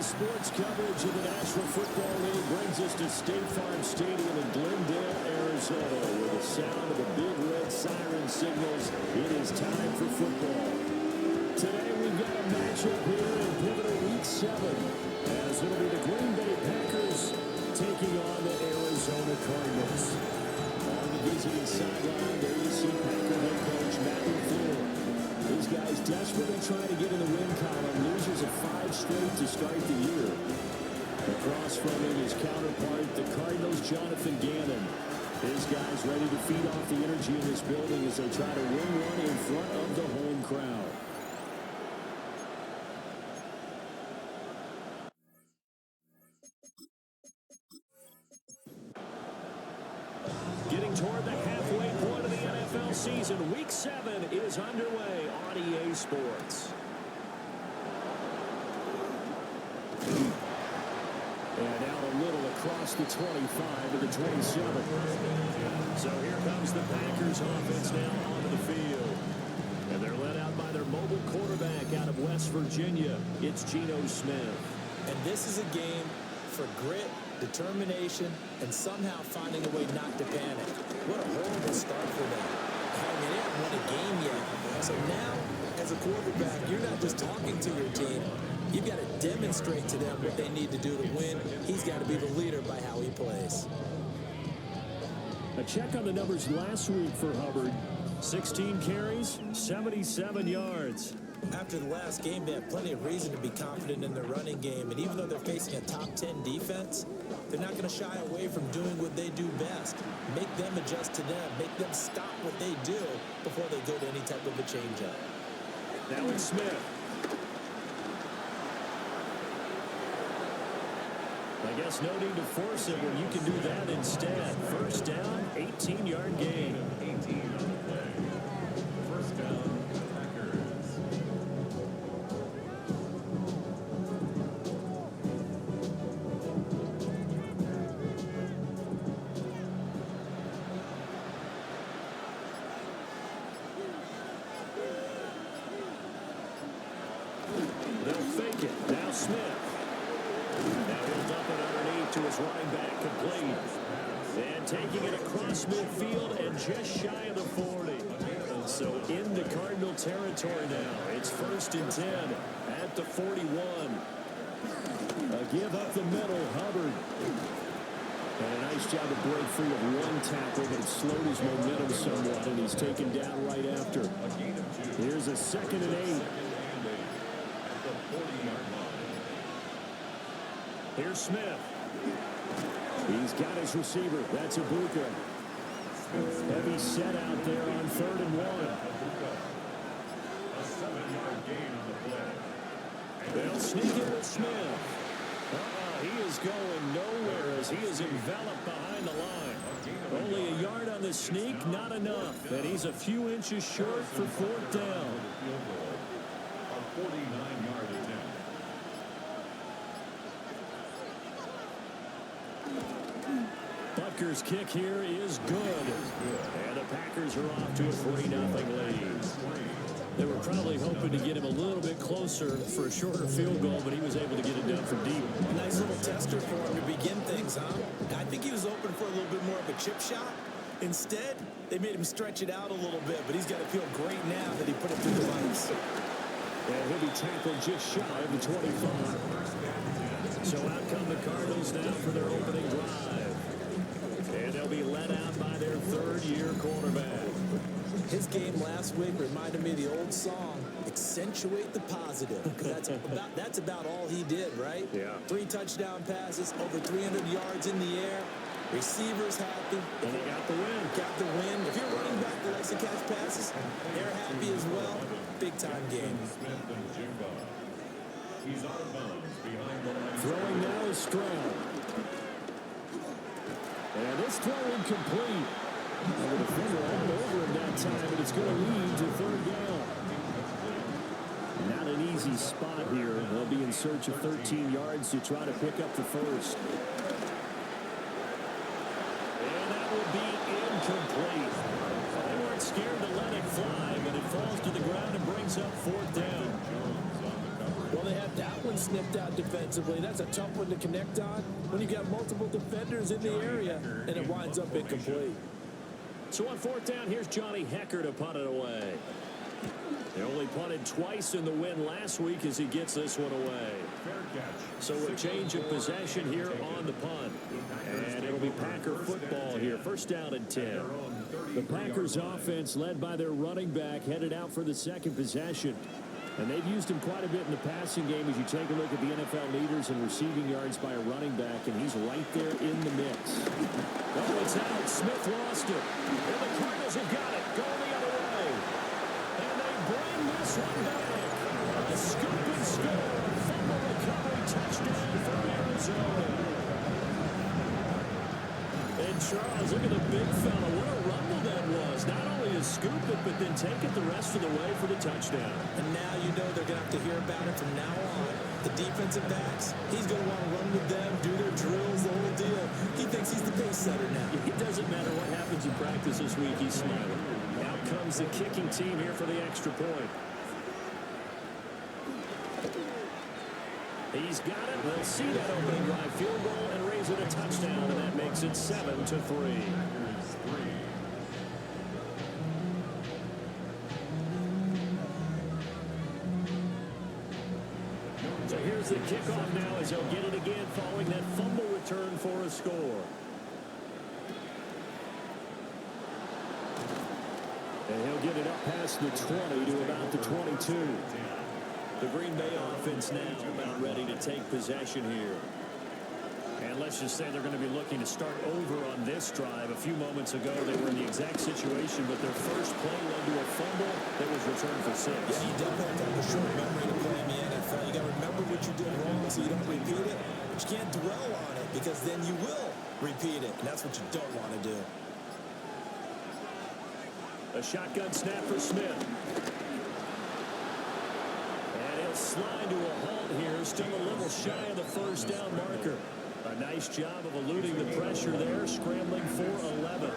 Sports coverage of the National Football League brings us to State Farm Stadium in Glendale, Arizona, where the sound of the big red siren signals it is time for football. Today we've got a matchup here in pivotal Week 7, as it'll be the Green Bay Packers taking on the Arizona Cardinals. On the visiting sideline, there you see Packer head coach Madden. These guys desperately trying to get in the win column. Losers of 5 straight to start the year. Across from him his counterpart, the Cardinals' Jonathan Gannon. His guys ready to feed off the energy in this building as they try to win one in front of the home crowd. Getting toward the halfway point of the NFL season, Week 7 is underway on EA Sports. And out a little across the 25 to the 27. So here comes the Packers offense now onto the field. And they're led out by their mobile quarterback out of West Virginia. It's Geno Smith. And this is a game for grit, determination, and somehow finding a way not to panic. What a horrible start for them. They haven't won a game yet. So now, as a quarterback, you're not just talking to your team. You've got to demonstrate to them what they need to do to win. He's got to be the leader by how he plays. A check on the numbers last week for Hubbard. 16 carries, 77 yards. After the last game, they have plenty of reason to be confident in their running game. And even though they're facing a top 10 defense, they're not going to shy away from doing what they do best. Make them adjust to them. Make them stop what they do before they go to any type of a change-up. Now it's Smith. I guess no need to force it when you can do that instead. First down, 18-yard gain. 18 on the play. First down, Packers. They'll fake it. Now Smith. Now he'll dump it underneath to his running back, complete. And taking it across midfield and just shy of the 40. And so into Cardinal territory now. It's 1st and 10 at the 41. A give up the middle, Hubbard. And a nice job to break free of one tackle, but it slowed his momentum somewhat, and he's taken down right after. Here's a 2nd and 8. Here's Smith. He's got his receiver. That's Ibuka. Heavy set out there on 3rd and 1. A 7-yard gain on the play. They'll sneak it with Smith. He is going nowhere as he is enveloped behind the line. Only a yard on the sneak, not enough. And he's a few inches short for 4th down. A 49-yard attempt. Butker's kick here is good. And the Packers are off to a 3-0 lead. They were probably hoping to get him a little bit closer for a shorter field goal, but he was able to get it done from deep. Nice little tester for him to begin things, huh? I think he was open for a little bit more of a chip shot. Instead, they made him stretch it out a little bit, but he's got to feel great now that he put it through the lights. And he'll be tackled just shy of the 25. So out come the Cardinals now for their opening drive. And they'll be led out by their 3rd-year quarterback. His game last week reminded me of the old song, Accentuate the Positive. Because that's about all he did, right? Yeah. 3 touchdown passes, over 300 yards in the air. Receivers happy. And he got the win. Got the win. If you're running back that likes to catch passes, they're happy as well. Big-time game. He's out of bounds behind the line. Throwing now is Stroud. And this throw incomplete. And the defender all over him that time, but it's going to lead to 3rd down. Not an easy spot here. They'll be in search of 13 yards to try to pick up the first. And that will be incomplete. They weren't scared to let it fly, but it falls to the ground and brings up 4th down. Well, they have that one snipped out defensively. That's a tough one to connect on when you got multiple defenders in the area, and it winds up incomplete. So on fourth down, here's Johnny Hecker to punt it away. They only punted twice in the win last week as he gets this one away. So a change of possession here on the punt. And it'll be Packer football here. First down and 10. The Packers offense led by their running back headed out for the second possession. And they've used him quite a bit in the passing game as you take a look at the NFL leaders in receiving yards by a running back, and he's right there in the mix. Oh, it's out. Smith lost it. And the Cardinals have got it. Going the other way. And they bring this one back. A scoop and score. Fumble recovery touchdown for Arizona. And Charles, look at the big fella. What a rumble that was. Not only a scoop it, but then take it the rest of the way for the touchdown. And now you know they're going to have to hear about it from now on. The defensive backs, he's going to want to run with them, do their drills, the whole deal. He thinks he's the pace setter now. It doesn't matter what happens in practice this week. He's smiling. Out comes the kicking team here for the extra point. He's got it. We'll see that opening drive field goal and raise it a touchdown, and that makes it 7-3. So here's the kickoff now as he'll get it again following that fumble return for a score. And he'll get it up past the 20 to about the 22. The Green Bay offense now about ready to take possession here. And let's just say they're going to be looking to start over on this drive. A few moments ago, they were in the exact situation, but their first play led to a fumble that was returned for 6. Yeah, you definitely have to have a short memory to play in the NFL. You got to remember what you did wrong so you don't repeat it. But you can't dwell on it because then you will repeat it. And that's what you don't want to do. A shotgun snap for Smith. Slide to a halt here, still a little shy of the first down marker. A nice job of eluding the pressure there, scrambling for 11.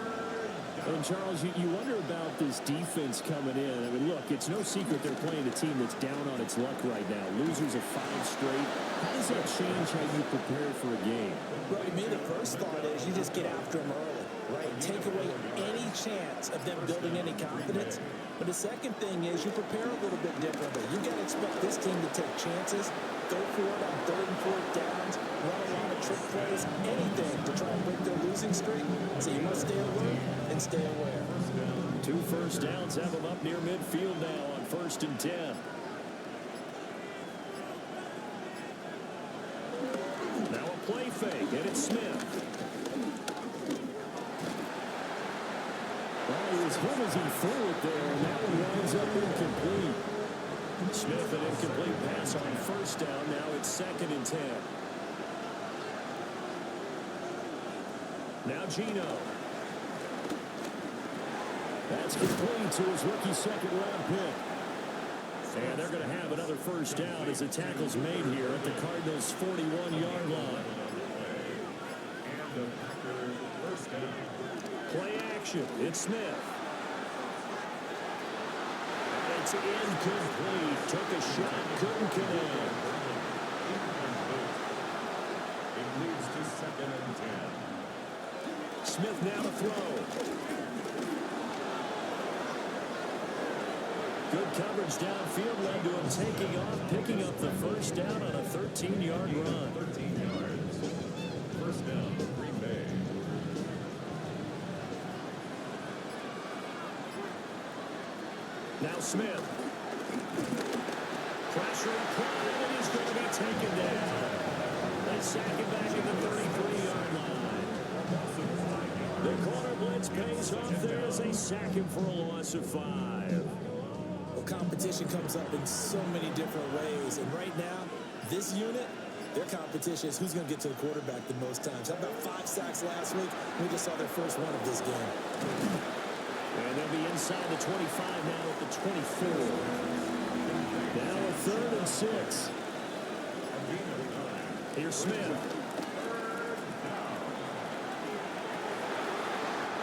And Charles, you wonder about this defense coming in. I mean, look, it's no secret they're playing a team that's down on its luck right now. Losers of 5 straight. How does that change how you prepare for a game? Well, to me, the first thought is you just get after them early, right? Take away any chance of them building any confidence. But the second thing is you prepare a little bit differently. You got to expect this team to take chances, go for it on 3rd and 4th downs, run a lot of trick plays, anything to try and break their losing streak. So you must stay alert and stay aware. 2 first downs have them up near midfield now on 1st and 10. Now a play fake, and it's Smith. Well, he was hit as he threw it there, and that one winds up incomplete. Smith, an incomplete pass on 1st down. Now it's 2nd and 10. Now Gino. That's complete to his rookie 2nd-round pick. And they're going to have another first down as the tackle's made here at the Cardinals' 41-yard line. Play action. It's Smith. It's incomplete. Took a shot. Couldn't connect. It leads to 2nd and 10. Smith now to throw. Good coverage downfield led to him taking off, picking up the first down on a 13-yard run. 13 yards. First down, Green Bay. Now Smith. Pressure applied, and he's going to be taken down. They sack him back at the 33-yard line. The corner blitz pays off there as they sack him for a loss of 5. Well, competition comes up in so many different ways. And right now, this unit, their competition is who's going to get to the quarterback the most times. How about 5 sacks last week? We just saw their first one of this game. And they'll be inside the 25 now at the 24. Now a 3rd and 6. Here's Smith.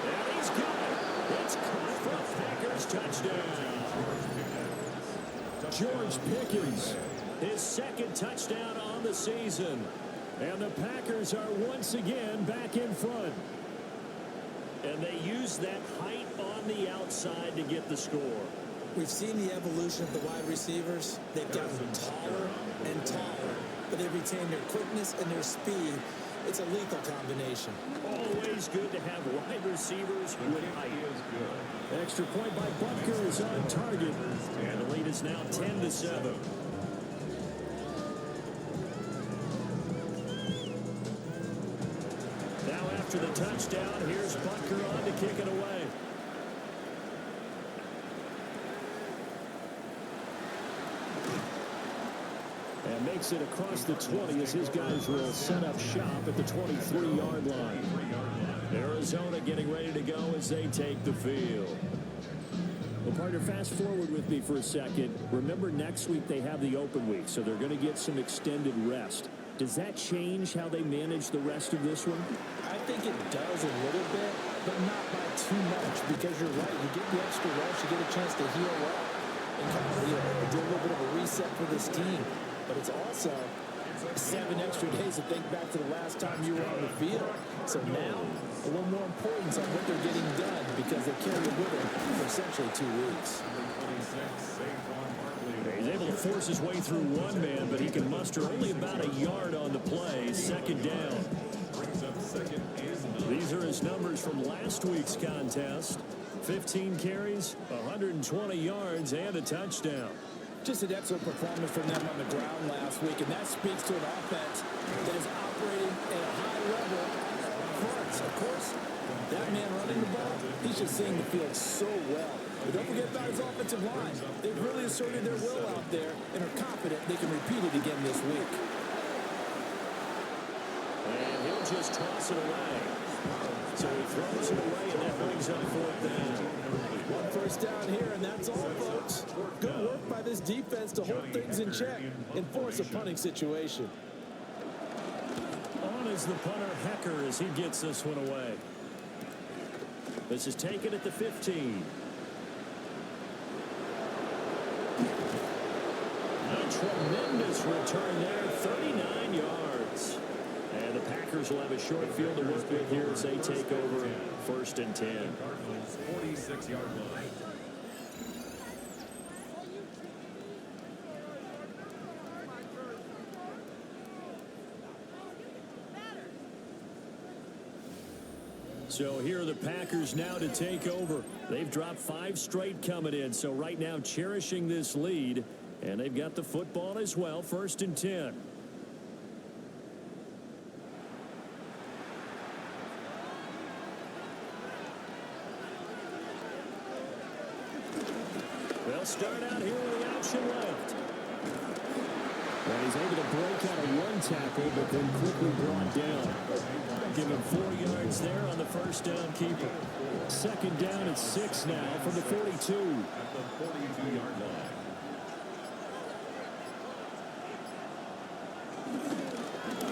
And he's got it. It's caught for a Packers touchdown. George Pickens His second touchdown on the season. And the Packers are once again back in front. And they use that height on the outside to get the score. We've seen the evolution of the wide receivers. They've gotten taller and taller, but they've retained their quickness and their speed. It's a lethal combination. Always good to have wide receivers with height. Extra point by Butker is on target. And the lead is now 10-7. Now after the touchdown, here's Butker on to kick it away. And makes it across the 20 as his guys will set up shop at the 23-yard line. Arizona getting ready to go as they take the field. Well, partner, fast forward with me for a second. Remember, next week they have the open week, so they're going to get some extended rest. Does that change how they manage the rest of this one? I think it does a little bit, but not by too much, because you're right. You get the extra rest, you get a chance to heal up, and kind of do a little bit of a reset for this team. But it's also 7 extra days to think back to the last time you were on the field. So now, a little more importance on what they're getting done because they carry it with them for essentially 2 weeks. He's able to force his way through one man, but he can muster only about a yard on the play. Second down. These are his numbers from last week's contest. 15 carries, 120 yards, and a touchdown. Just an excellent performance from them on the ground last week, and that speaks to an offense that is operating at a high level front. Of course, that man running the ball, he's just seeing the field so well. But don't forget about his offensive line. They've really asserted their will out there and are confident they can repeat it again this week. And he'll just toss it away. So he throws it away, and that brings up 4th down. One first down here, and that's all, folks. Good work by this defense to hold things in check and force a punting situation. On is the punter, Hecker, as he gets this one away. This is taken at the 15. A tremendous return there, 39 yards. And the Packers will have a short field to work with here as they take over 1st and 10. 46-yard line. So here are the Packers now to take over. They've dropped 5 straight coming in, so right now cherishing this lead. And they've got the football as well, 1st and 10. They'll start out here with the option left. Well, he's able to break out a run tackle, but then quickly brought down. Give him 4 yards there on the first down keeper. Second down at 6 now from the 42. At the 42-yard line.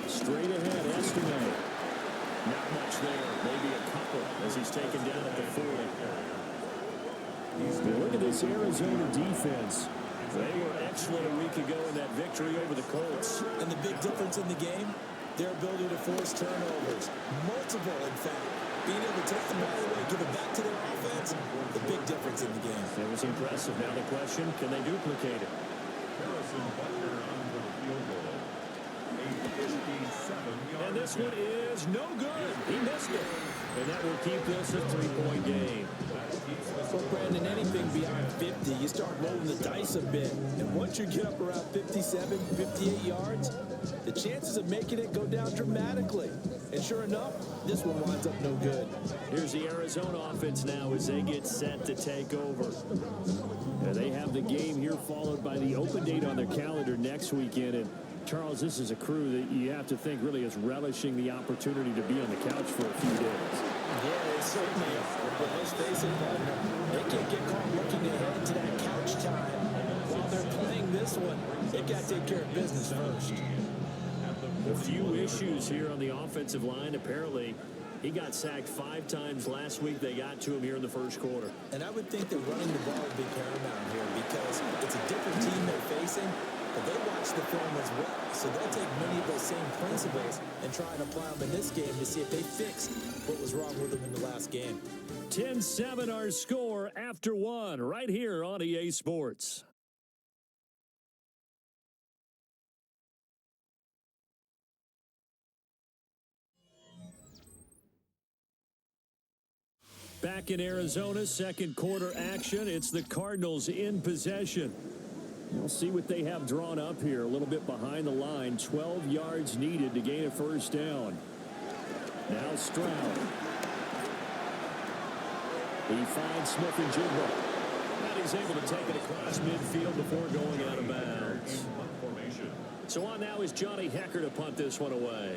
Straight ahead, Estimate. Not much there, maybe a couple as he's taken down at the 40. Look at this Arizona defense. They were excellent a week ago in that victory over the Colts. And the big difference in the game, their ability to force turnovers. Multiple, in fact. Being able to take the ball away, give it back to their offense, the big difference in the game. It was impressive. Now the question, can they duplicate it? Harrison Butker on for the field goal. And this one is no good. He missed it. And that will keep this a 3-point game. Well, Brandon, anything beyond 50, you start rolling the dice a bit. And once you get up around 57, 58 yards, the chances of making it go down dramatically. And sure enough, this one winds up no good. Here's the Arizona offense now as they get set to take over. And they have the game here followed by the open date on their calendar next weekend. And Charles, this is a crew that you have to think really is relishing the opportunity to be on the couch for a few days. Yeah, they certainly are. But let's face it, partner, they can't get caught looking ahead to that couch time while they're playing this one. They've got to take care of business first. A few issues here on the offensive line. Apparently, he got sacked 5 times last week. They got to him here in the first quarter. And I would think that running the ball would be paramount here because it's a different team they're facing, but they watch the film as well, so they'll take many of those same principles and try and apply them in this game to see if they fixed what was wrong with them in the last game. 10-7 our score after one right here on EA Sports. Back in Arizona, second quarter action. It's the Cardinals in possession. We'll see what they have drawn up here. A little bit behind the line. 12 yards needed to gain a first down. Now Stroud. He finds Smith and Jigba. And he's able to take it across midfield before going out of bounds. So on now is Johnny Hecker to punt this one away.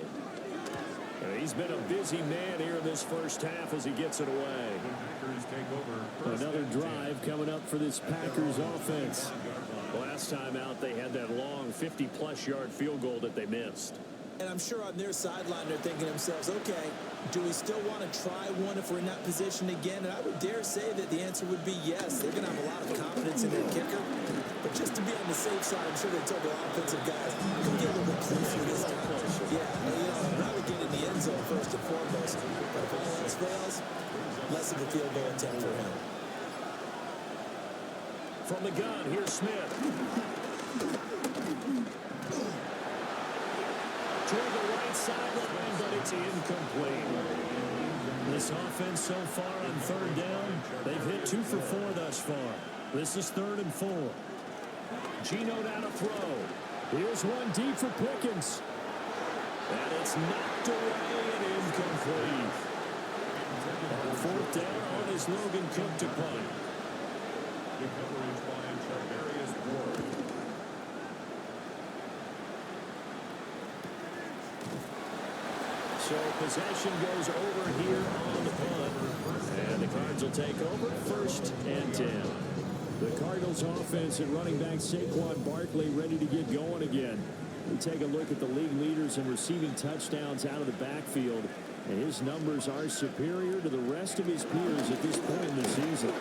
He's been a busy man here in this first half as he gets it away. Another drive coming up for this Packers offense. Last time out, they had that long 50-plus yard field goal that they missed. And I'm sure on their sideline, they're thinking to themselves, okay, do we still want to try one if we're in that position again? And I would dare say that the answer would be yes. They're going to have a lot of confidence in their kicker. But just to be on the safe side, I'm sure they told their offensive guys, come get a little bit closer this time. Yeah, I'd rather get in the end zone first and foremost. But if all else fails, less of a field goal attempt for him. From the gun, here's Smith. Toward the right sideline, but it's incomplete. This offense so far on third down, they've hit 2 for 4 thus far. This is 3rd and 4. Geno down to throw. Here's one deep for Pickens. And it's knocked away and incomplete. On 4th down is Logan Cook to punt. The coverage by Charvarius Ward. So possession goes over here on the punt. And the Cards will take over 1st and 10. The Cardinals offense and running back Saquon Barkley ready to get going again. We take a look at the league leaders in receiving touchdowns out of the backfield. And his numbers are superior to the rest of his peers at this point in the season.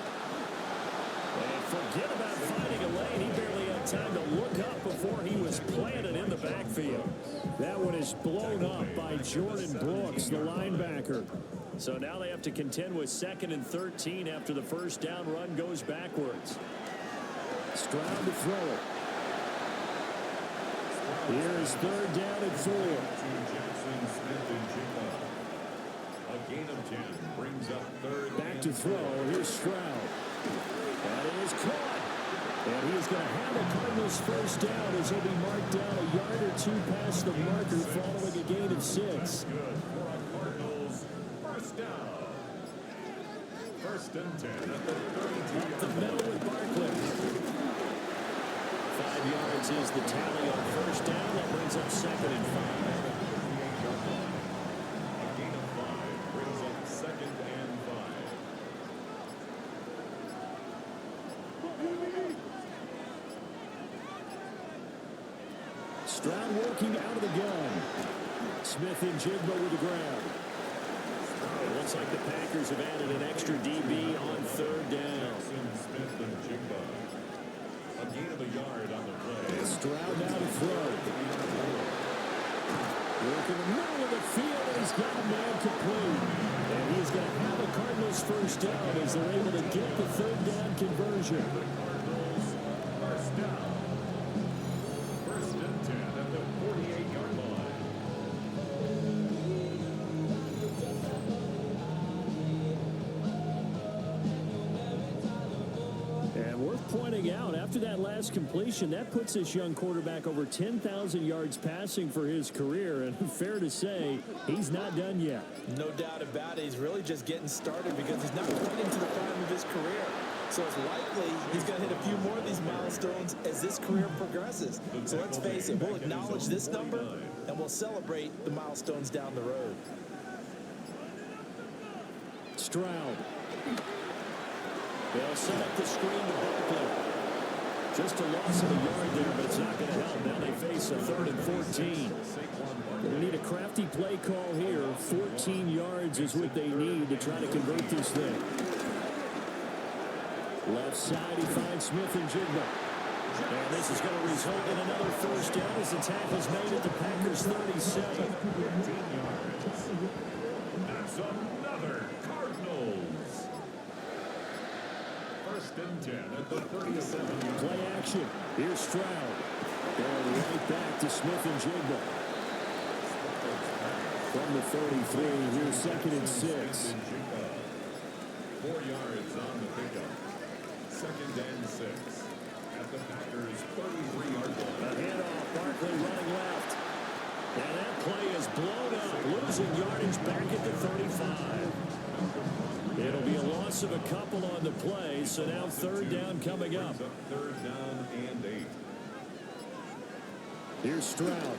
And forget about finding a lane. He barely had time to look up before he was planted in the backfield. That one is blown up by Jordan Brooks, the linebacker. So now they have to contend with 2nd and 13 after the first down run goes backwards. Stroud to throw it. Here is 3rd down and 4. A gain of 10 brings up 3rd. Back to throw. Here's Stroud. That is caught. And he is going to have a Cardinals first down as he'll be marked down a yard or 2 past the marker following a gain of 6. Good for a Cardinals first down. 1st and 10 at the 32. The middle with Barkley. 5 yards is the tally on first down. That brings up 2nd and 5. A gain of 5 brings up 2nd and 5. Stroud working out of the gun. Smith and Jigba with the ground. It looks like the Packers have added an extra DB on 3rd down. Smith and Jigba. A gain of a yard on the play. Stroud now to throw. Work in the middle of the field, and he's got a man complete. And he's going to have a Cardinals first down as they're able to get the 3rd down conversion. Cardinals first down. 1st and 10 at the 48-yard line. And worth pointing out, after that last completion, that puts this young quarterback over 10,000 yards passing for his career. And fair to say, he's not done yet. No doubt about it. He's really just getting started because he's not quite into the prime of his career. So it's likely he's going to hit a few more of these milestones as this career progresses. So let's face it, we'll acknowledge this number and we'll celebrate the milestones down the road. Stroud. They'll set up the screen to Barkley. Just a loss of a yard there, but it's not going to help. Now they face a 3rd and 14. They need a crafty play call here. 14 yards is what they need to try to convert this thing. Left side, he finds Smith and Jigba. And this is going to result in another first down as the tackle's made at the Packers 37. 15 yards. That's another Cardinals. First and 10 at the 37. Play action. Here's Stroud. Going right back to Smith and Jigba. From the 33, here's second and 6. 4 yards on the pickup. Second and 6 at the Packers 33-yard line. A handoff. Barkley running left. And that play is blown up. Losing yardage back at the 35. It'll be a loss of a couple on the play. So now third down coming up. Third down and 8. Here's Stroud.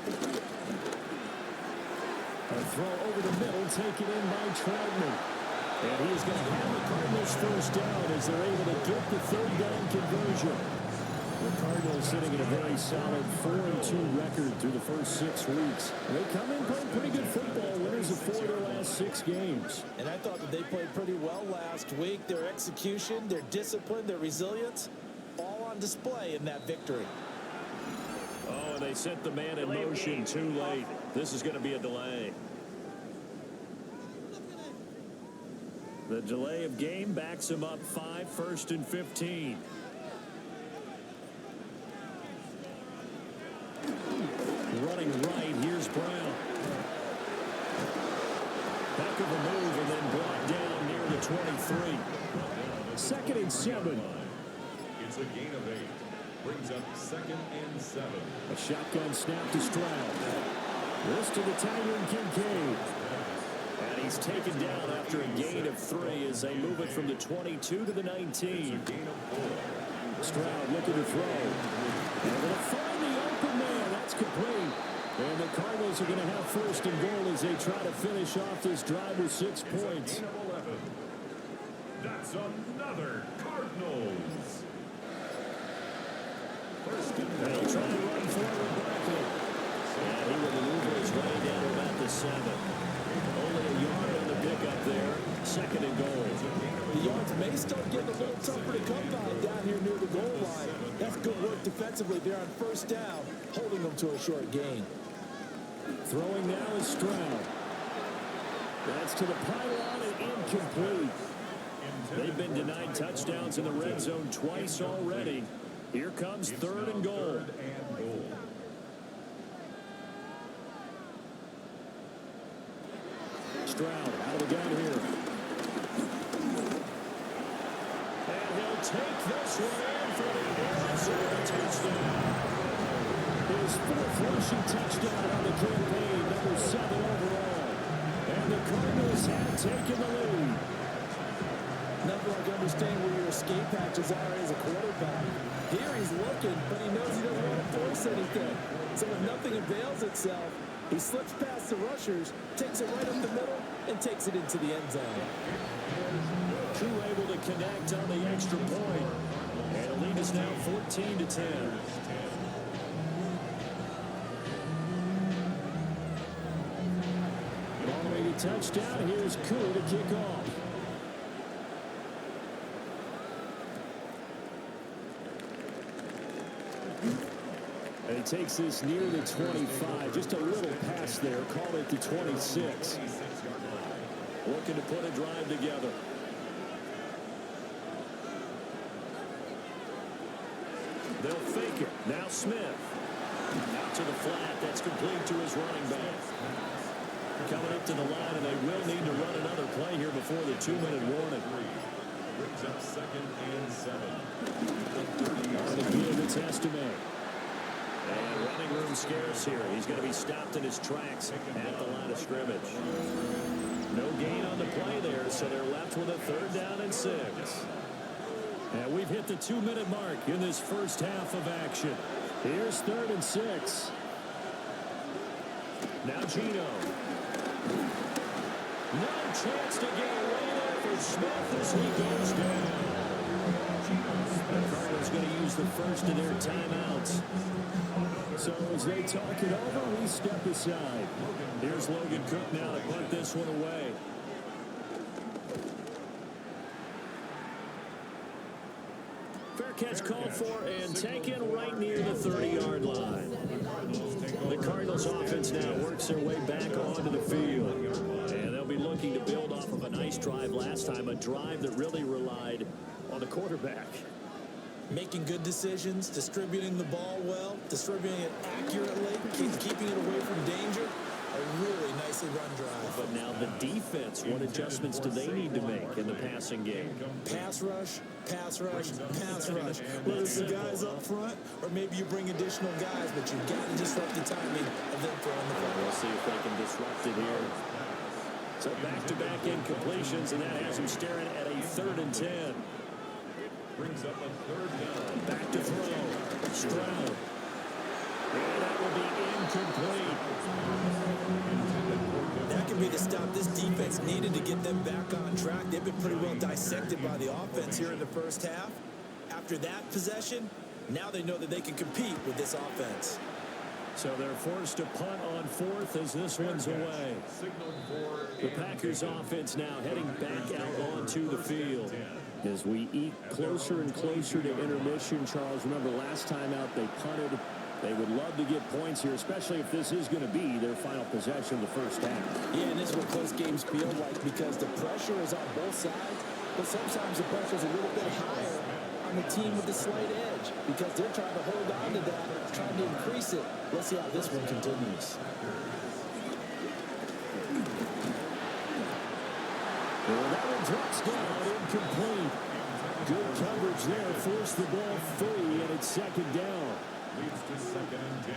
A throw over the middle, taken in by Troutman. And he is going to have the Cardinals first down as they're able to get the third down conversion. The Cardinals sitting at a very solid 4-2 record through the first 6 weeks. They come in playing pretty good football, winners of 4 of their last 6 games. And I thought that they played pretty well last week. Their execution, their discipline, their resilience, all on display in that victory. Oh, and they sent the man in motion too late. This is going to be a delay. The delay of game backs him up 5, first and 15. Running right, here's Brown. Back of a move and then brought down near the 23. Second and 7. It's a gain of 8. Brings up second and 7. A shotgun snap to Stroud. This to the Tiger and Kincaid. And he's taken down after a gain of 3 as they move it from the 22 to the 19. Gain of 4. Stroud looking to throw. And going to find the open man. That's complete. And the Cardinals are going to have first and goal as they try to finish off this drive with 6 points. Gain of 11. That's another Cardinals. First and They try to run forward Barkley. And he will maneuver his way down to about the 7. Only a yard on the pickup there. Second and goal. The yards may start getting a little tougher to come by down here near the goal line. That's good work defensively there on first down, holding them to a short gain. Throwing now is Stroud. That's to the pylon and incomplete. They've been denied touchdowns in the red zone twice already. Here comes third and goal. Stroud out of the gun here. And he'll take this one in for the Arizona touchdown. His 4th rushing touchdown on the campaign, number 7 overall. And the Cardinals have taken the lead. Nothing like understanding where your escape patches are as a quarterback. Here he's looking, but he knows he doesn't want to force anything. So when nothing avails itself, he slips past the rushers, takes it right up the middle, and takes it into the end zone. Crew able to connect on the extra point. And the lead is now 14-10. All the way to touchdown. Here's Koo to kick off. And he takes this near the 25. Just a little pass there. Call it the 26. Looking to put a drive together. They'll fake it. Now Smith. Out to the flat. That's complete to his running back. Coming up to the line, and they will need to run another play here before the 2-minute warning. Brings up second and 7. On the field, it's Estime. And running room scarce here. He's going to be stopped in his tracks at the line of scrimmage. No gain on the play there, so they're left with a third down and 6. And we've hit the 2-minute mark in this first half of action. Here's third and 6. Now Gino. No chance to get away there for Smith as he goes down. The Cardinals going to use the first of their timeouts. So as they talk it over, we step aside. Here's Logan Cook now to punt this one away. Fair catch called for and taken right near the 30-yard line. The Cardinals offense now works their way back onto the field. And they'll be looking to build off of a nice drive last time, a drive that really relied on the quarterback. Making good decisions, distributing the ball well, distributing it accurately, keeping it away from danger. A really nicely run drive. But now the defense, what adjustments do they need to make in the passing game? Pass rush, pass rush, pass rush. Whether it's the guys up front or maybe you bring additional guys, but you've got to disrupt the timing of them throwing the ball. We'll see if they can disrupt it here. So back-to-back incompletions, and that has him staring at a 3rd and 10. Brings up a 3rd down. Back to throw. Stroud. And that will be incomplete. That could be the stop this defense needed to get them back on track. They've been pretty well dissected by the offense here in the first half. After that possession, now they know that they can compete with this offense. So they're forced to punt on 4th as this one's away. The Packers offense now heading back out onto the field. As we eat closer and closer to intermission, Charles, remember last time out they punted. They would love to get points here, especially if this is going to be their final possession of the first half. Yeah, and this is what close games feel like because the pressure is on both sides, but sometimes the pressure is a little bit higher on the team with the slight edge because they're trying to hold on to that, trying to increase it. Let's see how this one continues. Well, that one drops down, incomplete. Good coverage there, forced the ball free, and it's 2nd down. Leads to 2nd and 10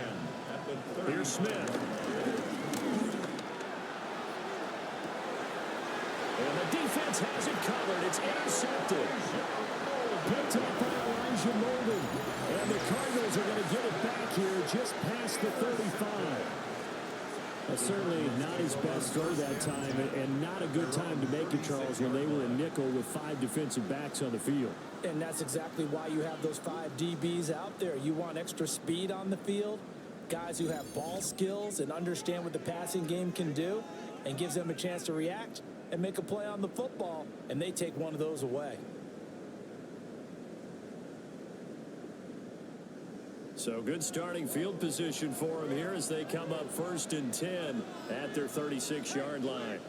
at the 30. Here's Smith. And the defense has it covered. It's intercepted. Picked up by Elijah Molden. And the Cardinals are going to get it back here just past the 35. Certainly not his best throw that time, and not a good time to make it, Charles, when they were in nickel with 5 defensive backs on the field. And that's exactly why you have those 5 DBs out there. You want extra speed on the field, guys who have ball skills and understand what the passing game can do, and gives them a chance to react and make a play on the football, and they take one of those away. So good starting field position for them here as they come up 1st and 10 at their 36-yard line.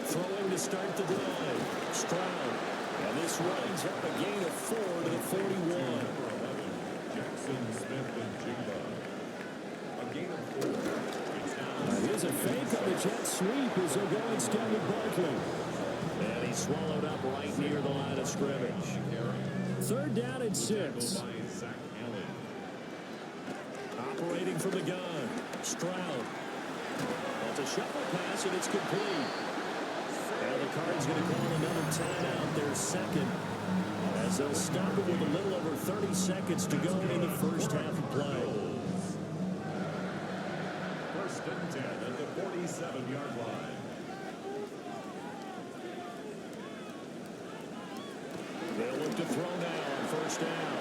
Throwing to start the drive. Stroud. And this runs up a gain of 4 to the 41. Jackson, Smith, and Jigba. A gain of 4. Here's a fake on the jet sweep as they're going instead with Barkley. And he's swallowed up right near the line of scrimmage. 3rd down and 6. Operating from the gun. Stroud. That's a shuffle pass, and it's complete. And the Cards going to call another timeout, their 2nd, as they'll stop it with a little over 30 seconds to go in the first half of play. 1st and 10 at the 47-yard line. They'll look to throw now on 1st down.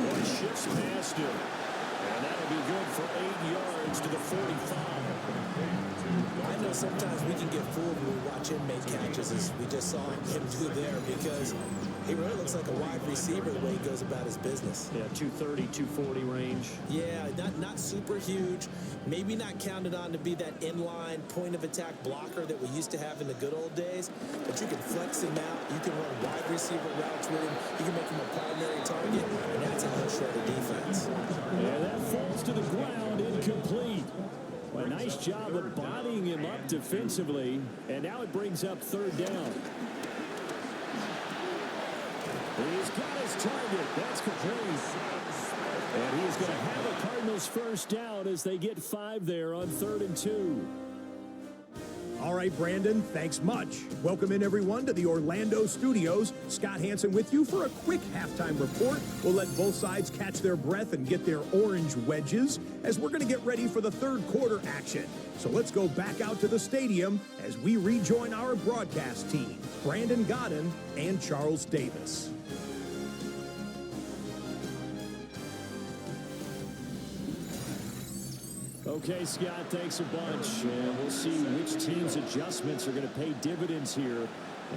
One shifts past him. And that'll be good for 8 yards to the 45. I know sometimes we can get fooled when we watch him make catches, as we just saw him do there, because he really looks like a wide receiver the way he goes about his business. Yeah, 230, 240 range. Yeah, not super huge. Maybe not counted on to be that inline point-of-attack blocker that we used to have in the good old days, but you can flex him out. You can run wide receiver routes with him. You can make him a primary target, and that's how he'll shred a defense. And that falls to the ground, incomplete. Well, a nice job of bodying him up defensively, and now it brings up 3rd down. He's got his target. That's complete. And he's going to have a Cardinals 1st down as they get 5 there on 3rd and 2. All right, Brandon, thanks much. Welcome in, everyone, to the Orlando studios. Scott Hansen with you for a quick halftime report. We'll let both sides catch their breath and get their orange wedges as we're going to get ready for the 3rd quarter action. So let's go back out to the stadium as we rejoin our broadcast team, Brandon Godden and Charles Davis. Okay, Scott, thanks a bunch. And we'll see which team's adjustments are going to pay dividends here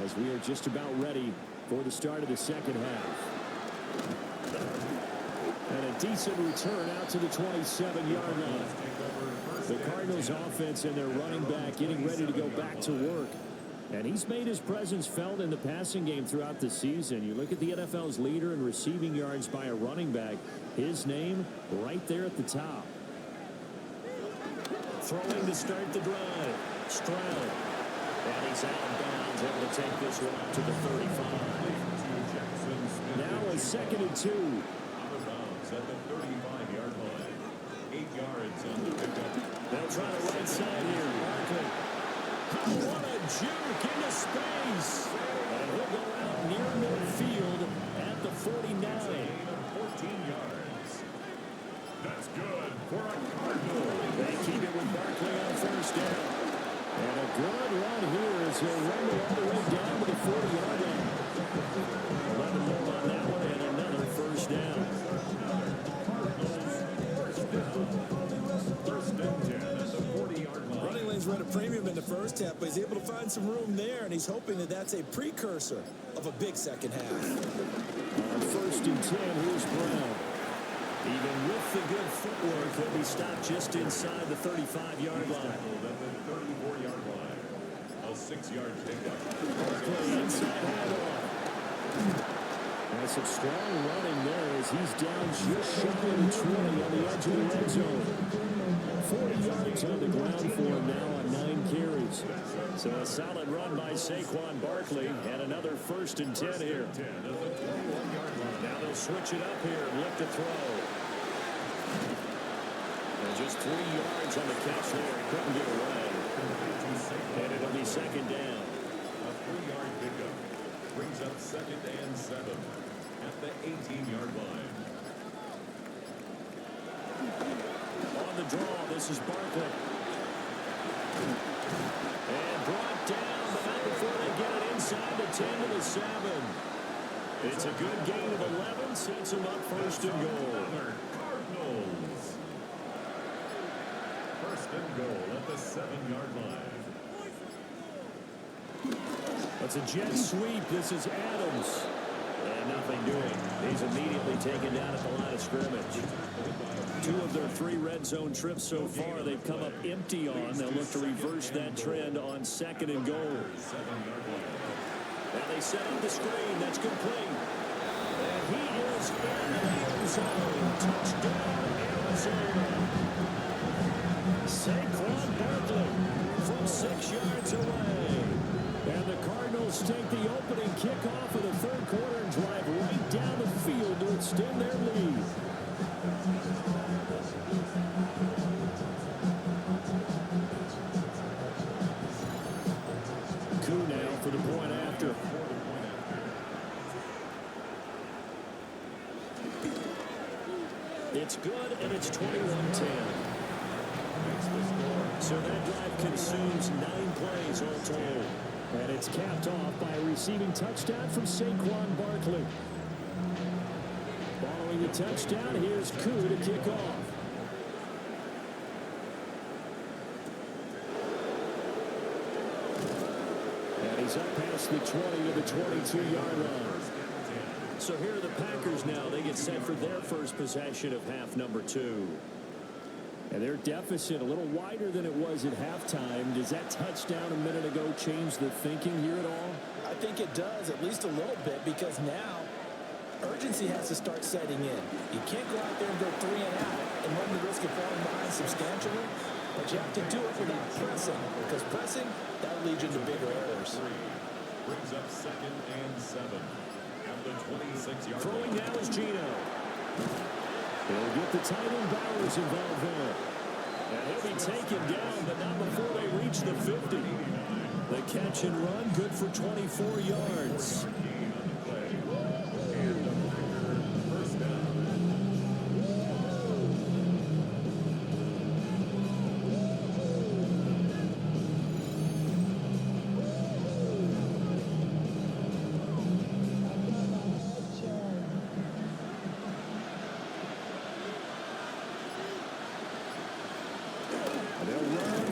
as we are just about ready for the start of the second half. And a decent return out to the 27-yard line. The Cardinals offense and their running back getting ready to go back to work. And he's made his presence felt in the passing game throughout the season. You look at the NFL's leader in receiving yards by a running back. His name right there at the top. Throwing to start the drive. Stroud. And he's out of bounds, able to take this one up to the 35. Now a 2nd and 2. Out of bounds at the 35-yard line. 8 yards on the pickup. They'll try the right side here. Barkley. What a juke into space. And he'll go out near midfield at the 49. 14 yards. That's good for a Cardinal. They keep it with Barkley on first down. And a good run here as he'll run all the way down to the 40-yard line. 11 more on that one and another first down. First and 10 at the 40-yard line. Running lanes run a premium in the first half, but he's able to find some room there, and he's hoping that that's a precursor of a big second half. On first and 10, here's Brown. Even with the good footwork, he'll be stopped just inside the 35-yard line. At the 34-yard line. A 6-yard pickup. Barkley inside handoff. And some strong running there as he's down just shy of the 20 on the edge of the red zone. 40 yards on the ground for him now on 9 carries. So a solid run by Saquon Barkley and another first and 10 here. Now they'll switch it up here and look to throw. And just 3 yards on the catch there. Couldn't get away. And it'll be second down. A 3-yard pickup. Brings up 2nd and 7 at the 18-yard line. On the draw, this is Barkley. And brought down, but not before they get it inside the 10 to the 7. It's a good gain of 11, sets them up first and goal. Cardinals. First and goal at the 7-yard line. That's a jet sweep. This is Adams. And nothing doing. He's immediately taken down at the line of scrimmage. 2 of their 3 red zone trips so far they've come up empty on. They'll look to reverse that trend on 2nd and goal. And they set up the screen. That's complete. And he is in the end zone. Touchdown, Arizona. Saquon Barkley from 6 yards away. And the Cardinals take the opening kickoff of the 3rd quarter and drive right down the field to extend their lead. Koo now for the point after. It's good, and it's 21-10. So that drive consumes 9 plays all told. And it's capped off by a receiving touchdown from Saquon Barkley. Following the touchdown, here's Koo to kick off. And he's up past the 20 to the 22-yard line. So here are the Packers now. They get set for their first possession of half number 2. And their deficit a little wider than it was at halftime. Does that touchdown a minute ago change the thinking here at all? I think it does, at least a little bit, because now urgency has to start setting in. You can't go out there and go 3 and out and run the risk of falling behind substantially, but you have to do it without pressing, because pressing, that'll lead you into bigger errors. Brings up 2nd and 7 at the 26-yard line. Throwing now is Gino. They'll get the tight end Bowers involved there. And he'll be taken down, but not before they reach the 50. The catch and run, good for 24 yards.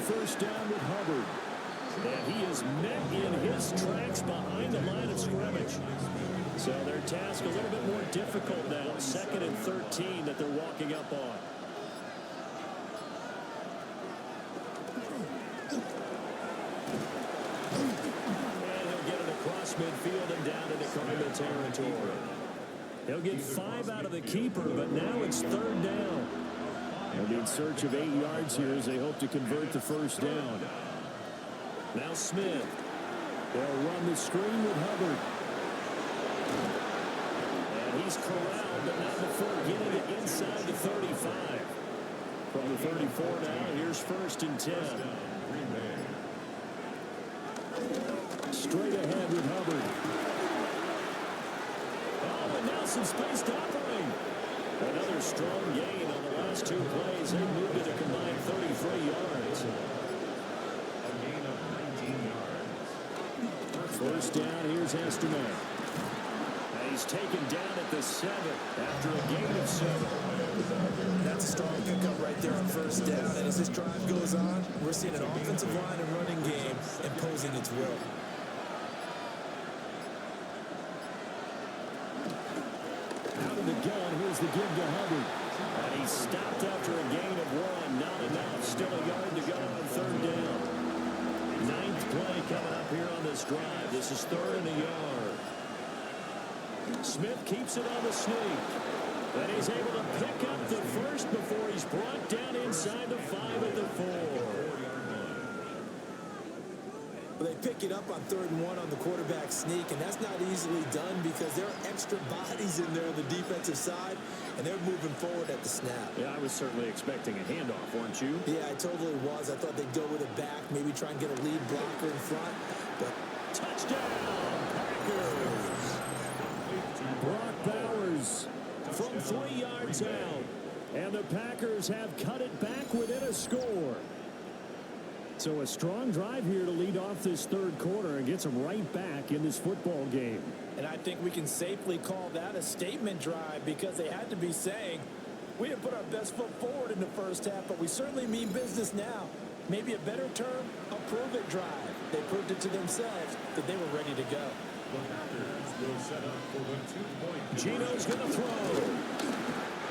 First down with Hubbard. And he is met in his defense tracks behind the line of scrimmage. So their task a little bit more difficult now. 2nd and 13 that they're walking up on. And he'll get it across midfield and down into Cardinal territory. He'll get 5 out of the keeper, but now it's 3rd down. They'll be in search of 8 yards here as they hope to convert the 1st down. Now Smith. They'll run the screen with Hubbard. And he's corralled, but not before getting it inside the 35. From the 34 now, here's 1st and 10. Straight ahead with Hubbard. Oh, and now some space to operate. Another strong gain on the last 2 plays. They moved it a combined 33 yards. A gain of 19 yards. 1st down, here's Esterman. He's taken down at the 7 after a gain of 7. That's a strong pickup right there on 1st down. And as this drive goes on, we're seeing an offensive line and running game imposing its will. Out of the gun, here's the give to Hubbard. And he's stopped after a gain of 1. Not enough. Still a yard to go on 3rd down. 9th play coming up here on this drive. This is 3rd and a yard. Smith keeps it on the sneak. And he's able to pick up the 1st before he's brought down inside the 5 at the 4. They pick it up on 3rd and 1 on the quarterback sneak, and that's not easily done because there are extra bodies in there on the defensive side, and they're moving forward at the snap. Yeah, I was certainly expecting a handoff, weren't you? Yeah, I totally was. I thought they'd go with it back, maybe try and get a lead blocker in front, but touchdown, Packers! Brock Bowers from 3 yards out, and the Packers have cut it back within a score. So a strong drive here to lead off this 3rd quarter and gets them right back in this football game. And I think we can safely call that a statement drive because they had to be saying, we didn't put our best foot forward in the 1st half, but we certainly mean business now. Maybe a better term, a prove-it drive. They proved it to themselves that they were ready to go. The Packers will set up for the 2-point. Gino's going to throw.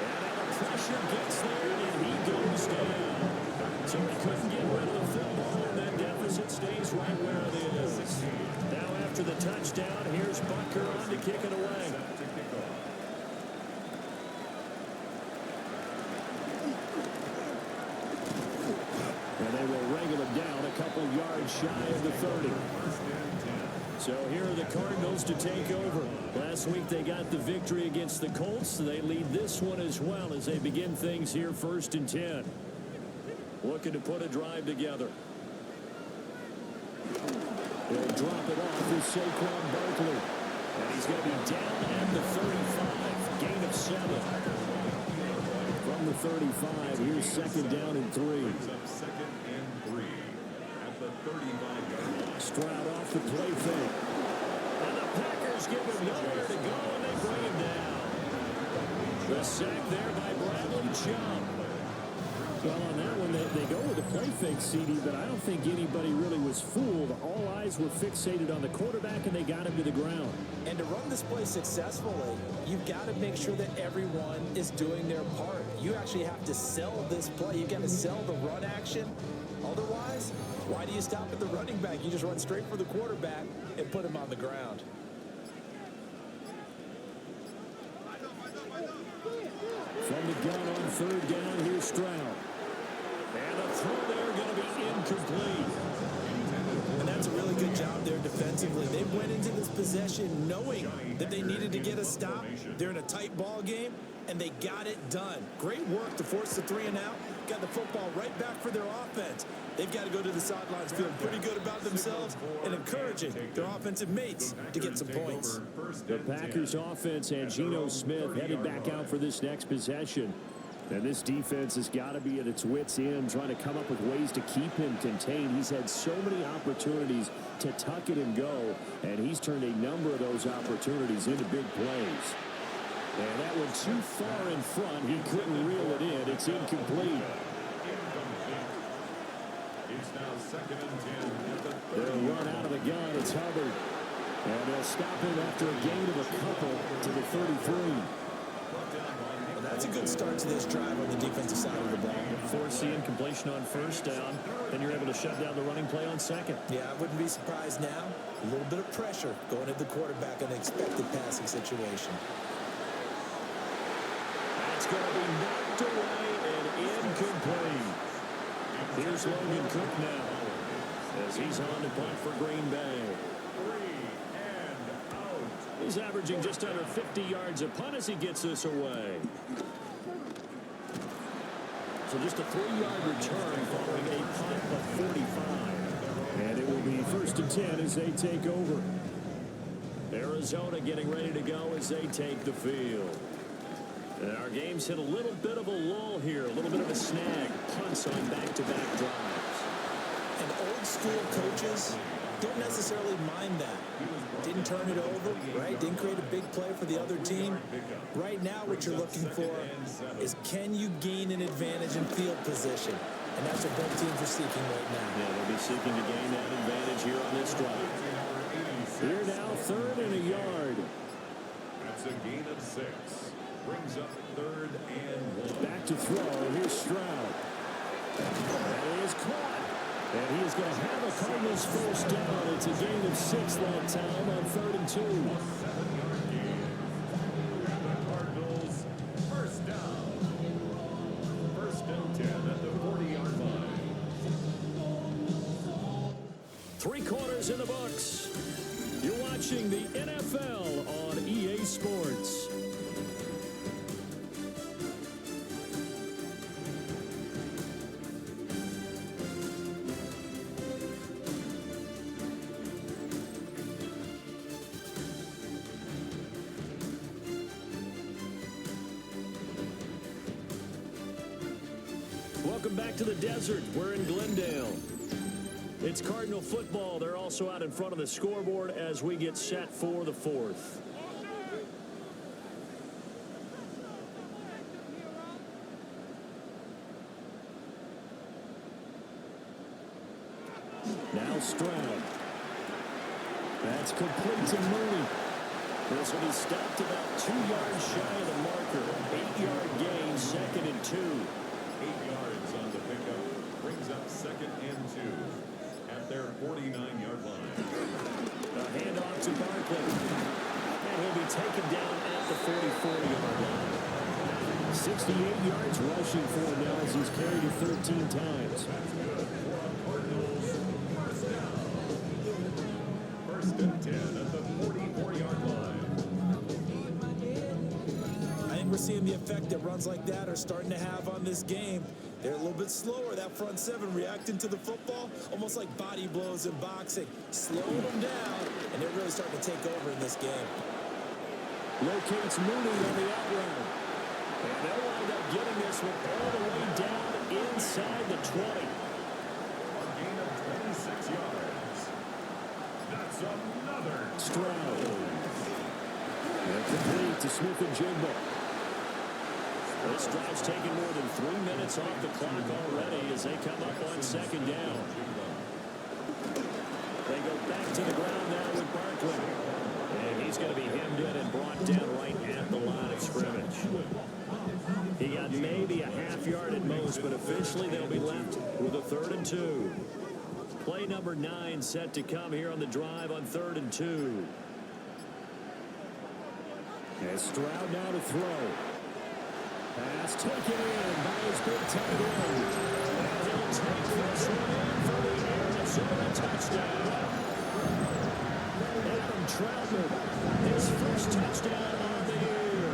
And now the pressure gets there, and he goes down. So he couldn't get rid of the football, and that deficit stays right where it is. Now after the touchdown, here's Butker on to kick it away. And they will wrangle him down a couple yards shy of the 30. So here are the Cardinals to take over. Last week they got the victory against the Colts. So they lead this one as well as they begin things here 1st and 10. Looking to put a drive together. They'll drop it off with Saquon Barkley. And he's going to be down at the 35. Gain of 7. From the 35, here's 2nd down and 3. 2nd and 3 at the 35-yard line. Stroud off the play fake. And the Packers give him nowhere to go, and they bring him down. The sack there by Bradley Chubb. Well, on that one, they go with a play fake, CD, but I don't think anybody really was fooled. All eyes were fixated on the quarterback, and they got him to the ground. And to run this play successfully, you've got to make sure that everyone is doing their part. You actually have to sell this play. You've got to sell the run action. Otherwise, why do you stop at the running back? You just run straight for the quarterback and put him on the ground. From the gun on 3rd down, here's Stroud. And the throw there going to be incomplete. And that's a really good job there defensively. They went into this possession knowing that they needed to get a stop. They're in a tight ball game, and they got it done. Great work to force the 3 and out. Got the football right back for their offense. They've got to go to the sidelines feeling pretty good about themselves and encouraging their offensive mates to get some points. The Packers offense and Geno Smith headed back out for this next possession. And this defense has got to be at its wits' end, trying to come up with ways to keep him contained. He's had so many opportunities to tuck it and go, and he's turned a number of those opportunities into big plays. And that one too far in front. He couldn't reel it in. It's incomplete. It's now 2nd and 10 at the They'll run out of the gun. It's Hubbard. And they'll stop him after a gain of a couple to the 33. Well, that's a good start to this drive on the defensive side of the ball. Forcing completion on first down. Then you're able to shut down the running play on second. Yeah, I wouldn't be surprised now. A little bit of pressure going at the quarterback in an expected passing situation. That's going to be knocked away and incomplete. Here's Logan Cook now as he's on to punt for Green Bay. 3 and out. He's averaging just under 50 yards a punt as he gets this away. So just a 3-yard return following a punt of 45. And it will be 1st and 10 as they take over. Arizona getting ready to go as they take the field. And our game's hit a little bit of a lull here, a little bit of a snag. Punts on back-to-back drives. And old-school coaches don't necessarily mind that. Didn't turn it over, right? Didn't create a big play for the other team. Right now, what you're looking for is, can you gain an advantage in field position? And that's what both teams are seeking right now. Yeah, they'll be seeking to gain that advantage here on this drive. Here now, 3rd and a yard. That's a gain of 6. Brings up 3rd and 1. Back to throw. Here's Stroud. That is caught. And he is going to have a Cardinals first down. It's a gain of 6 that time on 3rd and 2. 7-yard gain. The Cardinals first down. 1st and 10 at the 40-yard line. 3 quarters in the books. You're watching the NFL on EA Sports. Welcome back to the desert. We're in Glendale. It's Cardinal football. They're also out in front of the scoreboard as we get set for the 4th. Now Stroud. That's complete to Mooney. This will be stopped about 2 yards shy of the marker. 8-yard gain, 2nd and 2. 8 yards on the pickup. Brings up 2nd and 2 at their 49-yard line. A handoff to Barkley. And he'll be taken down at the 44-yard line. 68 yards rushing for him now as he's carried it 13 times. That's good for the Cardinals. First down. 1st and 10 at the 44-yard line. I think we're seeing the effect that runs like that are starting to have on this game. They're a little bit slower, that front 7 reacting to the football, almost like body blows in boxing. Slowing them down, and they're really starting to take over in this game. Locates Mooney on the out route. And they'll wind up getting this one all the way down inside the 20. A gain of 26 yards. That's another Stroud. And complete to Smith and Jigba. This drive's taken more than 3 minutes off the clock already as they come up on 2nd down. They go back to the ground now with Barkley. And he's going to be hemmed in and brought down right at the line of scrimmage. He got maybe a half yard at most, but officially they'll be left with a 3rd and 2. Play number 9 set to come here on the drive on 3rd and 2. And Stroud now to throw. Pass taken in by his big tight end. And he'll take this one in for the Arizona touchdown. Adam Troutman, his first touchdown of the year.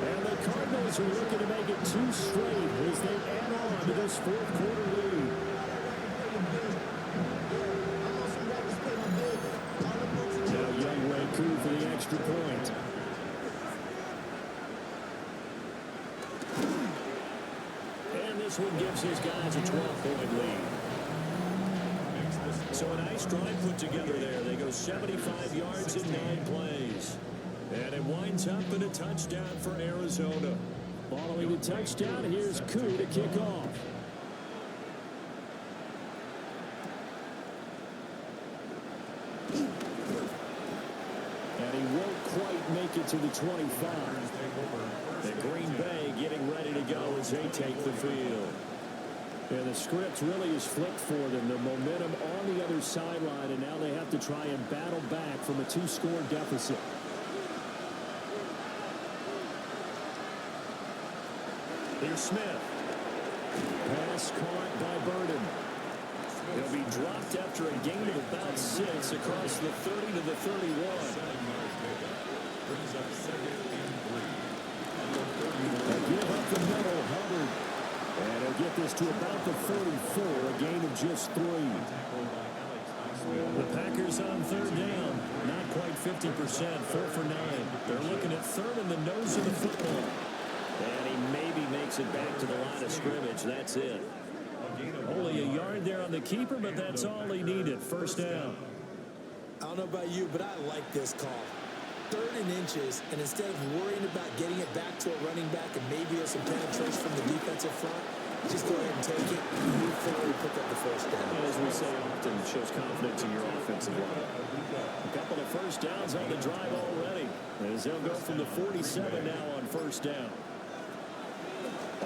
And the Cardinals are looking to make it 2 straight as they add on to this 4th quarter lead. Now Young Ray Koo for the extra point. This one gives his guys a 12-point lead. So a nice drive put together there. They go 75 yards in 9 plays. And it winds up in a touchdown for Arizona. Following the touchdown, here's Koo to kick off. won't make it to the 25. And Green Bay getting ready to go as they take the field. And the script really is flipped for them. The momentum on the other sideline, and now they have to try and battle back from a 2-score deficit. Here's Smith. Pass caught by Burden. He'll be dropped after a gain of about 6 across the 30 to the 31. Brings up 2nd and 3. They give up the middle, Hubbard. And he'll get this to about the 44, a gain of just 3. The Packers on 3rd down. Not quite 50%, 4 for 9. They're looking at 3rd in the nose of the football. And he maybe makes it back to the line of scrimmage. That's it. Only a yard there on the keeper, but that's all he needed. 1st down. I don't know about you, but I like this call. 3rd and inches, and instead of worrying about getting it back to a running back and maybe there's some penetration from the defensive front, just go ahead and take it, move forward, and pick up the 1st down. As we say often, shows confidence in your offensive line. A couple of 1st downs on the drive already, as they'll go from the 47 now on 1st down.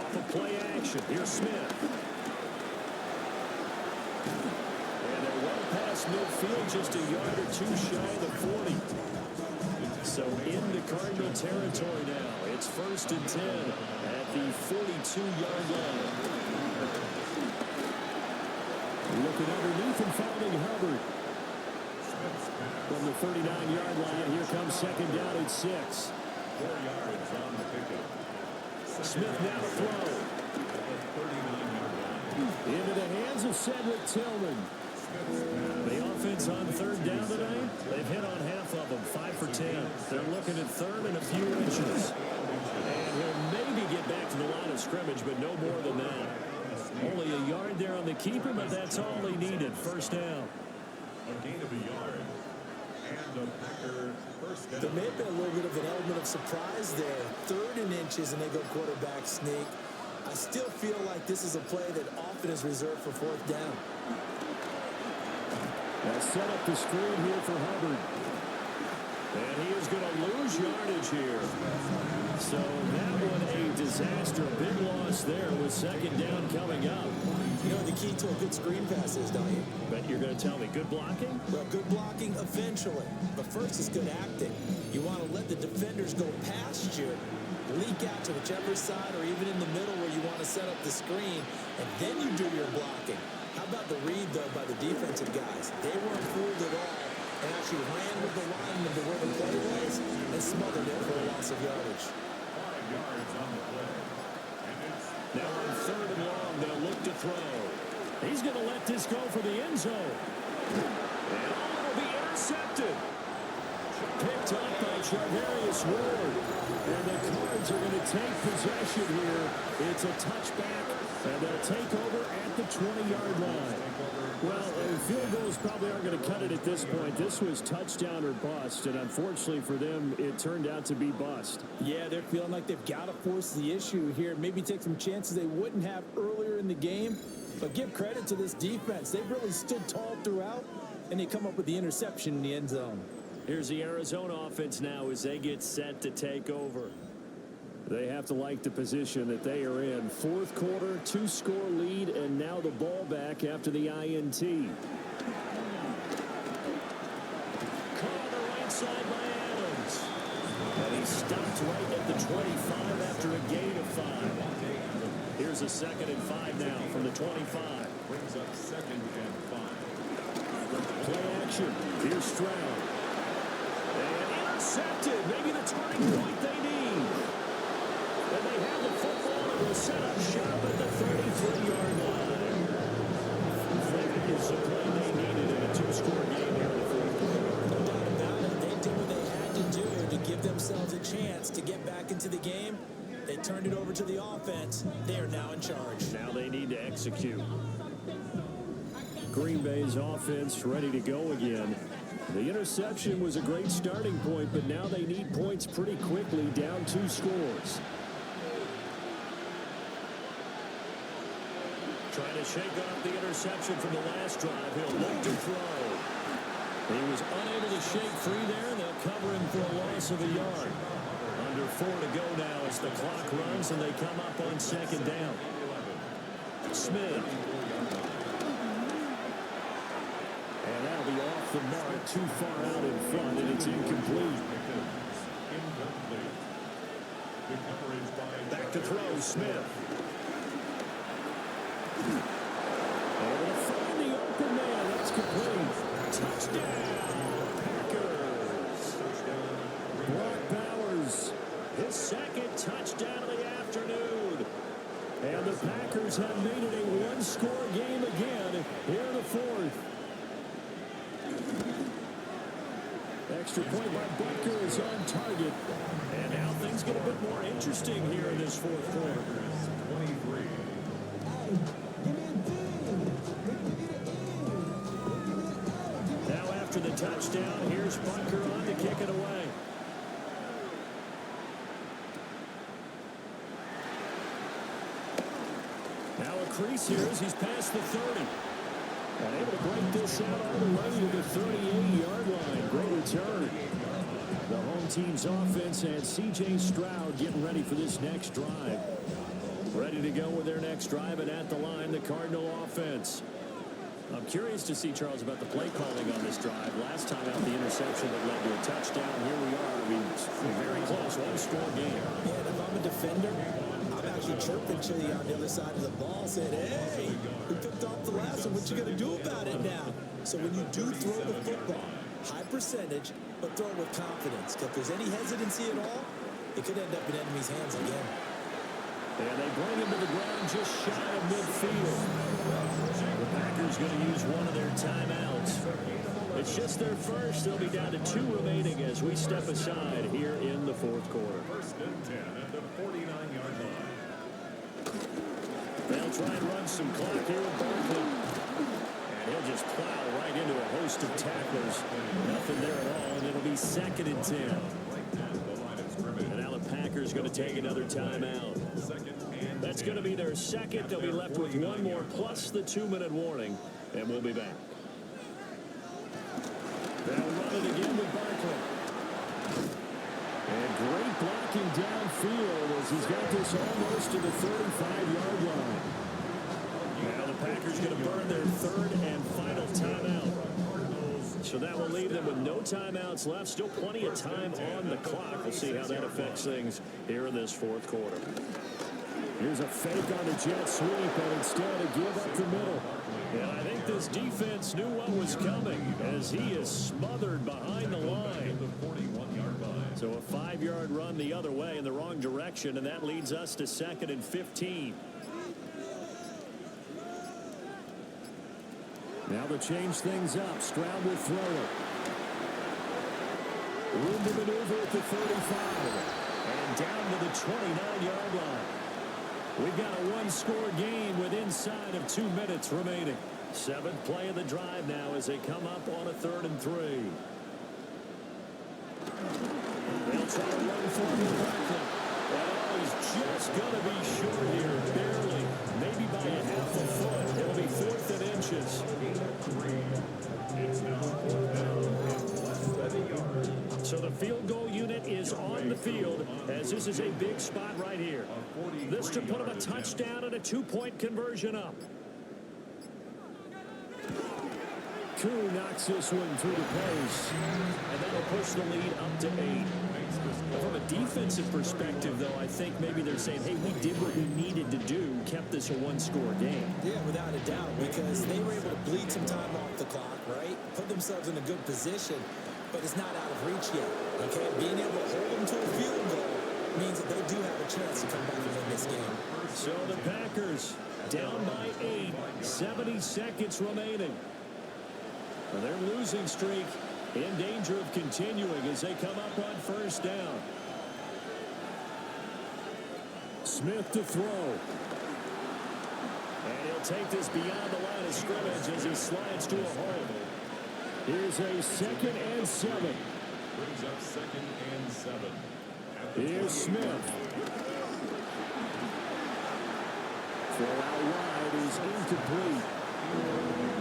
Off of play action, here's Smith. And they're well past midfield, just a yard or 2 shy of the 40. So into Cardinal territory now. It's 1st and 10 at the 42-yard line. Looking underneath and finding Hubbard. From the 39-yard line, here comes 2nd down at 6. 4 yards on the pickup. Smith now to throw. Into the hands of Cedric Tillman. The offense on 3rd down tonight, they've hit on half of them, 5 for 10. They're looking at 3rd and a few inches. And he'll maybe get back to the line of scrimmage, but no more than that. Only a yard there on the keeper, but that's all he needed. 1st down. A gain of a yard. And a Packer 1st down. There may have been a little bit of an element of surprise there. 3rd and inches, and they go quarterback sneak. I still feel like this is a play that often is reserved for 4th down. They'll set up the screen here for Hubbard. And he is going to lose yardage here. So that one a disaster. Big loss there with 2nd down coming up. You know the key to a good screen pass is, don't you? But you're going to tell me good blocking? Well, good blocking eventually. But first is good acting. You want to let the defenders go past you, leak out to whichever side or even in the middle where you want to set up the screen, and then you do your blocking. How about the read, though, by the defensive guys? They weren't fooled at all and actually ran with the lineman to where the play was and smothered it for a loss of yardage. 5 yards on the play. Now on 3rd and long, they'll look to throw. He's going to let this go for the end zone. And it'll be intercepted. Picked up by Charvarius Ward. And the Cards are going to take possession here. It's a touchback, and they'll take over at the 20-yard line. Well, field goals probably aren't going to cut it at this point. This was touchdown or bust, and unfortunately for them, it turned out to be bust. Yeah, they're feeling like they've got to force the issue here. Maybe take some chances they wouldn't have earlier in the game. But give credit to this defense. They've really stood tall throughout, and they come up with the interception in the end zone. Here's the Arizona offense now as they get set to take over. They have to like the position that they are in. 4th quarter, 2-score lead, and now the ball back after the INT. Caught on the right side by Adams. And he stopped right at the 25 after a gain of 5. Here's a 2nd and 5 now from the 25. Brings up 2nd and 5. Play action. Here's Stroud. And intercepted. Maybe the turning point they need. And they have the football and will set up shop at the 33-yard line. That is the play they needed in a 2-score game here in the 4th quarter. No doubt about it. They did what they had to do to give themselves a chance to get back into the game. They turned it over to the offense. They are now in charge. Now they need to execute. Green Bay's offense ready to go again. The interception was a great starting point, but now they need points pretty quickly, down 2 scores. Trying to shake off the interception from the last drive. He'll look to throw. He was unable to shake free there, and they'll cover him for a loss of a yard. Under 4 to go now as the clock runs, and they come up on second down. Smith. And that'll be off the mark, too far out in front, and it's incomplete. Back to throw, Smith. Able to find the open man. That's complete. Touchdown, Packers. Brock Bowers, his second touchdown of the afternoon. And the Packers have made it a one-score game again here in the fourth. Extra point by Butker is on target. And now things get a bit more interesting here in this fourth quarter. 23. Now after the touchdown, here's Butker on to kick it away. Now a crease here as he's past the 30. And able to break this out all the way to the 38-yard line. Great return. The home team's offense and C.J. Stroud getting ready for this next drive. Ready to go with their next drive, and at the line, the Cardinal offense. I'm curious to see, Charles, about the play calling on this drive. Last time out, the interception that led to a touchdown. Here we are. I mean, very close, one-score game. Yeah, and if I'm a defender, I'm actually chirping to you on the other side of the ball, saying, hey, we picked off the last one. What you going to do about it now? So when you do throw the football, high percentage, but throw it with confidence. If there's any hesitancy at all, it could end up in enemy's hands again. And they bring him to the ground just shy of midfield. The Packers going to use one of their timeouts. It's just their first. They'll be down to 2 remaining as we step aside here in the fourth quarter. First and 10 at the 49-yard line. They'll try and run some clock here with Barkley. And he'll just plow right into a host of tacklers. Nothing there at all, and it'll be second and 10. And now the Packers going to take another timeout. That's going to be their second. They'll be left with one more plus the 2-minute warning, and we'll be back. They'll run it again with Barkley. And great blocking downfield as he's got this almost to the 35-yard line. Now the Packers going to burn their third and final timeout. So that will leave them with no timeouts left. Still plenty of time on the clock. We'll see how that affects things here in this fourth quarter. Here's a fake on the jet sweep, and instead a give up the middle. And I think this defense knew what was coming as he is smothered behind the line. So a 5-yard run the other way in the wrong direction, and that leads us to second and 15. Now to change things up, Stroud will throw it. Room to maneuver at the 35. And down to the 29-yard line. We've got a one-score game with inside of 2 minutes remaining. 7th play of the drive now as they come up on a 3rd and 3. They'll try to run for him. Oh, he's just going to be short here, barely. Maybe by a half a foot. It'll be 4th and inches. So the field goal unit is on the field as this is a big spot right here. This to put him a touchdown and a 2-point conversion up. Koo knocks this one through the post, and that'll push the lead up to 8. From a defensive perspective, though, I think maybe they're saying, hey, we did what we needed to do, kept this a one-score game. Yeah, without a doubt, because they were able to bleed some time off the clock, right? Put themselves in a good position, but it's not out of reach yet, okay? Being able to hold them to a field goal means that they do have a chance to come back and win this game. So the Packers down by 8, 70 seconds remaining. Well, their losing streak in danger of continuing as they come up on 1st down. Smith to throw. And he'll take this beyond the line of scrimmage as he slides to a hole. Here's a 2nd and 7. Brings up 2nd and 7. Here's Smith. Throw out wide is incomplete.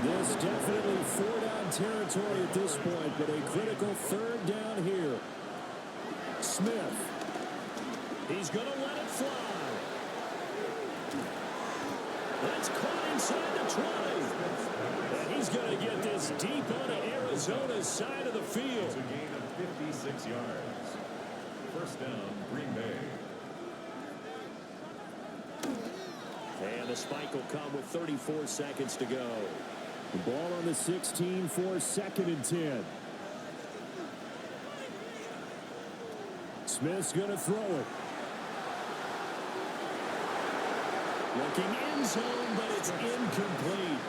This definitely 4th down uncharted territory at this point, but a critical third down here. Smith. He's going to let it fly. That's caught inside the 20. And he's going to get this deep onto Arizona's side of the field. It's a gain of 56 yards. First down, Green Bay. And the spike will come with 34 seconds to go. The ball on the 16 for 2nd and 10. Smith's going to throw it. Looking end zone, but it's incomplete.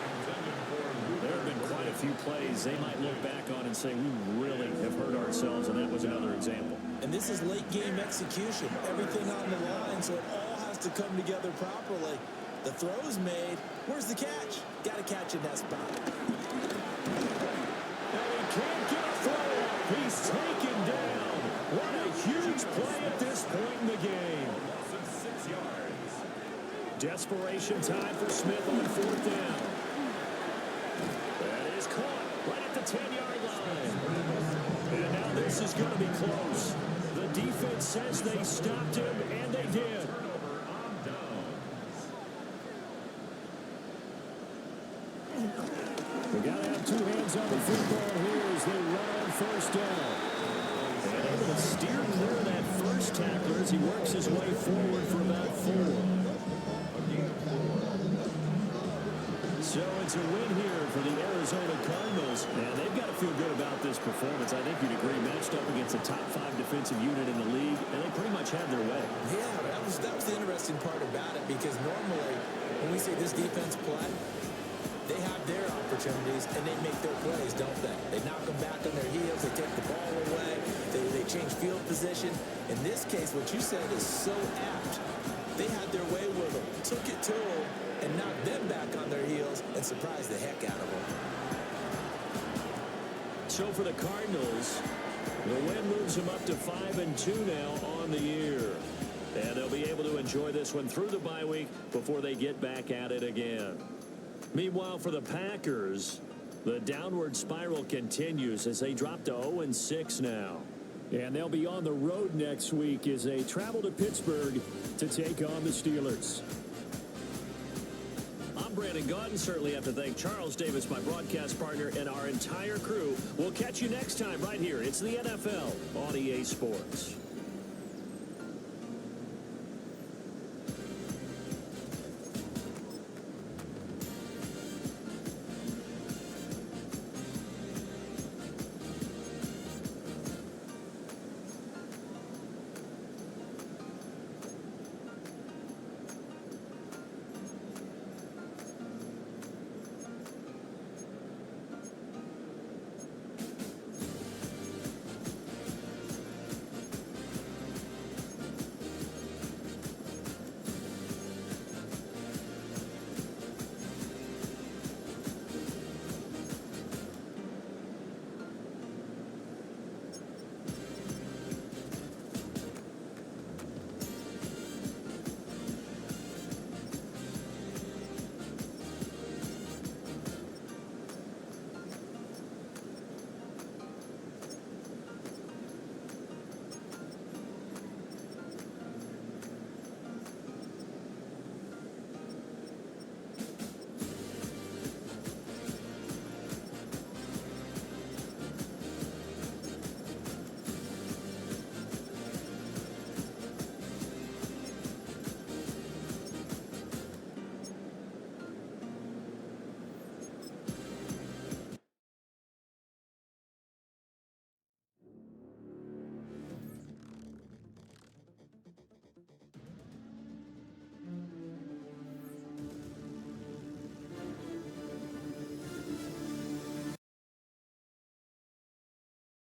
There have been quite a few plays they might look back on and say, we really have hurt ourselves, and that was another example. And this is late game execution. Everything on the line, so it all has to come together properly. The throw's made. Where's the catch? Got to catch in that spot. And he can't get a throw up. He's taken down. What a huge play at this point in the game. Loss of 6 yards. Desperation time for Smith on 4th down. That is caught right at the 10-yard line. And now this is going to be close. The defense says they stopped him, and they did. Turnover on downs. They got to have 2 hands on the football here as they run on 1st down. And able to steer clear of that first tackler as he works his way forward for about 4. So it's a win here for the Arizona Cardinals. And they've got to feel good about this performance. I think you'd agree, matched up against a top 5 defensive unit in the league, and they pretty much had their way. Yeah, that was the interesting part about it, because normally when we see this defense play, they have their opportunities and they make their plays, don't they? They knock them back on their heels, they take the ball away, they change field position. In this case, what you said is so apt. They had their way with them, took it to them, and knocked them back on their heels and surprised the heck out of them. So for the Cardinals, the win moves them up to 5-2 now on the year. And they'll be able to enjoy this one through the bye week before they get back at it again. Meanwhile, for the Packers, the downward spiral continues as they drop to 0-6 now. And they'll be on the road next week as they travel to Pittsburgh to take on the Steelers. I'm Brandon Gaudin. Certainly have to thank Charles Davis, my broadcast partner, and our entire crew. We'll catch you next time right here. It's the NFL on EA Sports.